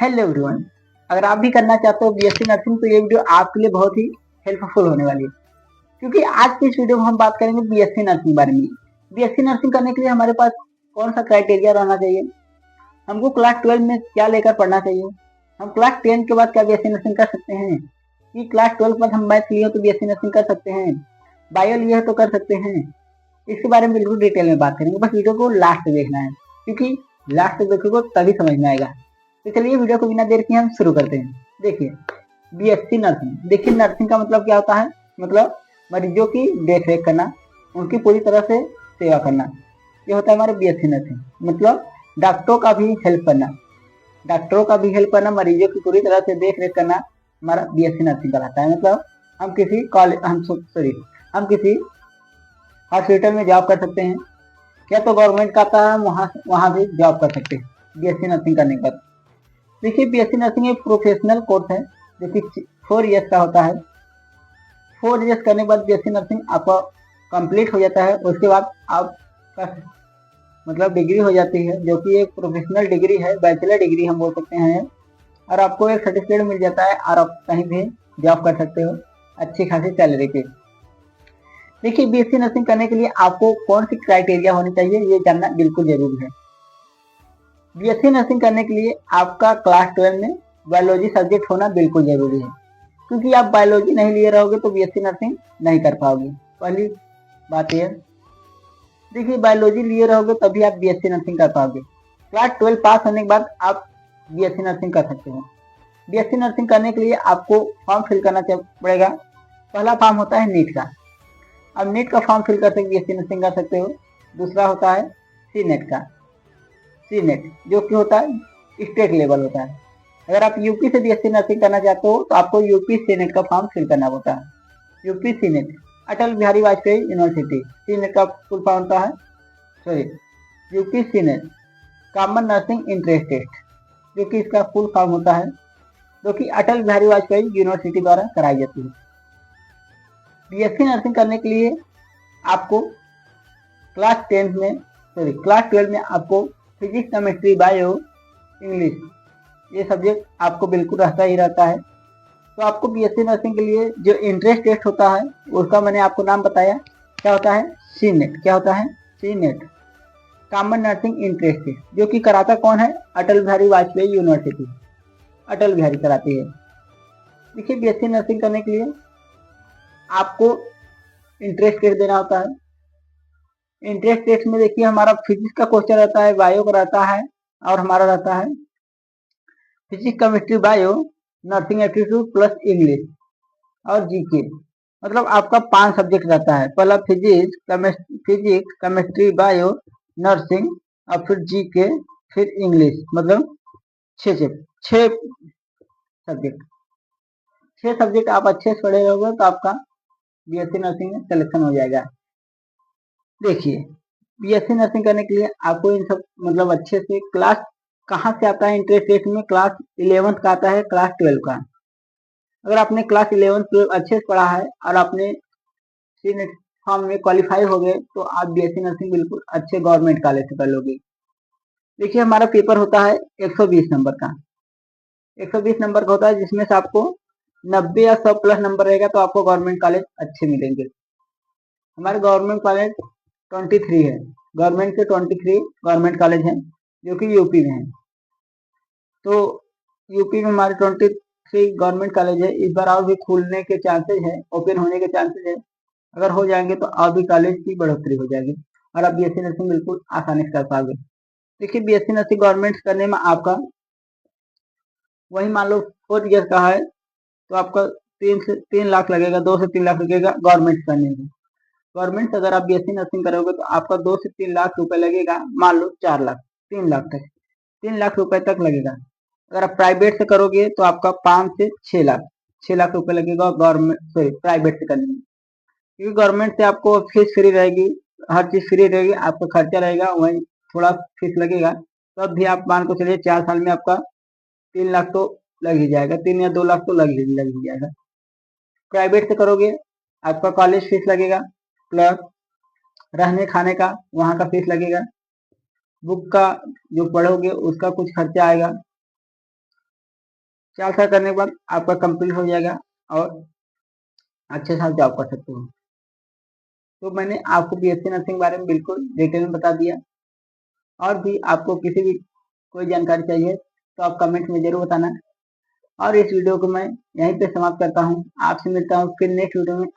Hello everyone, अगर आप भी करना चाहते हो बीएससी नर्सिंग तो ये वीडियो आपके लिए बहुत ही हेल्पफुल होने वाली है, क्योंकि आज की इस वीडियो में हम बात करेंगे बीएससी नर्सिंग बारे में। बीएससी नर्सिंग करने के लिए हमारे पास कौन सा क्राइटेरिया रहना चाहिए, हमको क्लास 12 में क्या लेकर पढ़ना चाहिए, हम क्लास 10 के बाद क्या बीएससी नर्सिंग कर सकते हैं, कि क्लास 12 के बाद हम मैथ लिए हो तो बीएससी नर्सिंग कर सकते हैं, बायो लिए हो तो कर सकते हैं। इसके बारे में बिल्कुल डिटेल में बात करेंगे, बस वीडियो को लास्ट तक देखना है, क्योंकि लास्ट तक देखोगे तभी समझ में आएगा। तो चलिए वीडियो को बिना देर किए हम शुरू करते हैं। देखिए बीएससी नर्सिंग, देखिए नर्सिंग का मतलब क्या होता है, मतलब मरीजों की देख रेख करना, उनकी पूरी तरह से सेवा करना, ये होता है हमारे बीएससी नर्सिंग। मतलब डॉक्टरों का भी हेल्प करना, मरीजों की पूरी तरह से देख रेख करना हमारा बीएससी नर्सिंग कहलाता है। मतलब हम किसी कॉलेज हम किसी हॉस्पिटल में जॉब कर सकते हैं, क्या तो गवर्नमेंट का आता है, वहाँ भी जॉब कर सकते हैं बीएससी नर्सिंग करने के बाद। देखिए बीएससी नर्सिंग एक प्रोफेशनल कोर्स है जो कि 4 ईयर्स का होता है। 4 ईयर्स करने के बाद बीएससी नर्सिंग आपका कंप्लीट हो जाता है। उसके बाद आपका मतलब डिग्री हो जाती है, जो कि एक प्रोफेशनल डिग्री है, बैचलर डिग्री हम बोल सकते हैं, और आपको एक सर्टिफिकेट मिल जाता है और आप कहीं भी जॉब कर सकते हो अच्छी खासी सैलरी पे। देखिए बीएससी नर्सिंग करने के लिए आपको कौन सी क्राइटेरिया होनी चाहिए ये जानना बिल्कुल जरूरी है। बीएससी नर्सिंग करने के लिए आपका क्लास 12 में बायोलॉजी सब्जेक्ट होना बिल्कुल जरूरी है, क्योंकि आप बायोलॉजी नहीं लिए रहोगे तो बीएससी नर्सिंग नहीं कर पाओगे। पहली बात यह, देखिए बायोलॉजी लिए रहोगे तभी आप बीएससी नर्सिंग कर पाओगे। क्लास 12 पास होने के बाद आप बीएससी नर्सिंग कर सकते हो। बीएससी नर्सिंग करने के लिए आपको फॉर्म फिल करना पड़ेगा। पहला फॉर्म होता है नीट का, अब नीट का फॉर्म फिल करके बीएससी नर्सिंग कर सकते हो। दूसरा होता है सीनेट का, सीनेट जो कि होता है स्टेट लेवल होता है। अगर आप यूपी से बीएससी नर्सिंग करना चाहते हो तो आपको यूपी सीनेट का फॉर्म फिल करना होता है। UP CNET, Atal Bihari Vajpayee university, CNET का फुल फॉर्म होता है UP CNET common nursing entrance test, जो कि इसका फुल फॉर्म होता है, जो कि अटल बिहारी वाजपेयी यूनिवर्सिटी द्वारा कराई जाती है। बीएससी नर्सिंग करने के लिए आपको क्लास 12 में आपको फिजिक्स, केमिस्ट्री, बायो, इंग्लिश ये सब्जेक्ट आपको बिल्कुल रहता है। तो आपको बीएससी नर्सिंग के लिए जो इंट्रेंस टेस्ट होता है उसका मैंने आपको नाम बताया, क्या होता है सीनेट। क्या होता है CNET, common nursing entrance test, जो कि कराता कौन है, अटल बिहारी वाजपेयी यूनिवर्सिटी, अटल बिहारी कराती है। देखिए बीएससी नर्सिंग करने के लिए आपको इंट्रेंस टेस्ट देना होता है। इंट्रेंस टेस्ट में देखिए हमारा फिजिक्स का क्वेश्चन रहता है, बायो का रहता है, और हमारा रहता है physics, chemistry, bio, nursing aptitude plus English और जीके। मतलब आपका 5 सब्जेक्ट रहता है, पहला फिजिक्स, केमिस्ट्री, बायो, नर्सिंग और फिर जीके, फिर इंग्लिश। मतलब 6 सब्जेक्ट, 6 सब्जेक्ट आप अच्छे से पढ़े रहोगे तो आपका बीएससी नर्सिंग में सिलेक्शन हो जाएगा। देखिए बीएससी नर्सिंग करने के लिए आपको इन सब मतलब अच्छे से क्लास कहाँ से आता है इंट्रेंस टेस्ट में, क्लास 11th का आता है, क्लास 12 का। अगर आपने क्लास 11 12 अच्छे से पढ़ा है और आपने सीनेट फॉर्म में क्वालिफाई हो गए तो आप बीएससी नर्सिंग बिल्कुल अच्छे गवर्नमेंट कॉलेज से कर लोगे। देखिए हमारा पेपर होता है 120 नंबर का, 120 नंबर का होता है, जिसमें से आपको 90 या 100 प्लस नंबर रहेगा तो आपको गवर्नमेंट कॉलेज अच्छे मिलेंगे। हमारे गवर्नमेंट कॉलेज 23 है, गवर्नमेंट के 23 गवर्नमेंट कॉलेज हैं जो कि यूपी में है। तो यूपी में हमारे 23 गवर्नमेंट कॉलेज है। इस बार और भी खुलने के चांसेस है, ओपन होने के चांसेस है। अगर हो जाएंगे तो और भी कॉलेज की बढ़ोतरी हो जाएगी और आप बीएससी नर्सिंग बिल्कुल आसानी से कर पाओगे। देखिए बीएससी नर्सिंग गवर्नमेंट करने में आपका वही मान लो 4 ईयर का है तो आपका 3 लाख लगेगा, 2 से 3 लाख लगेगा गवर्नमेंट करने में। गवर्नमेंट से अगर आप बीएससी नर्सिंग करोगे तो आपका 2 से 3 लाख रुपए लगेगा, मान लो 4 लाख, 3 लाख तक, 3 लाख रुपए तक लगेगा। अगर आप प्राइवेट से करोगे तो आपका 5 से 6 लाख रुपए लगेगा गवर्नमेंट प्राइवेट से करने में, क्योंकि गवर्नमेंट से आपको फीस फ्री रहेगी, हर चीज फ्री रहेगी, आपका खर्चा रहेगा वही थोड़ा फीस लगेगा। तब भी आप मान को चलिए 4 साल में आपका 3 लाख तो लग ही जाएगा, 3 या 2 लाख तो लग ही जाएगा। प्राइवेट से करोगे आपका कॉलेज फीस लगेगा, प्लस रहने खाने का वहाँ का फीस लगेगा, बुक का जो पढ़ोगे उसका कुछ खर्चा आएगा, 4 साल करने के बाद आपका कंप्लीट हो जाएगा और अच्छे साथ जॉब कर सकते हो। तो मैंने आपको बीएससी नर्सिंग के बारे में बिल्कुल डिटेल में बता दिया। और भी आपको किसी भी कोई जानकारी चाहिए तो आप कमेंट में जरूर बताना। और इस वीडियो को मैं यहीं पे समाप्त करता हूँ। आपसे मिलता हूँ फिर नेक्स्ट वीडियो में।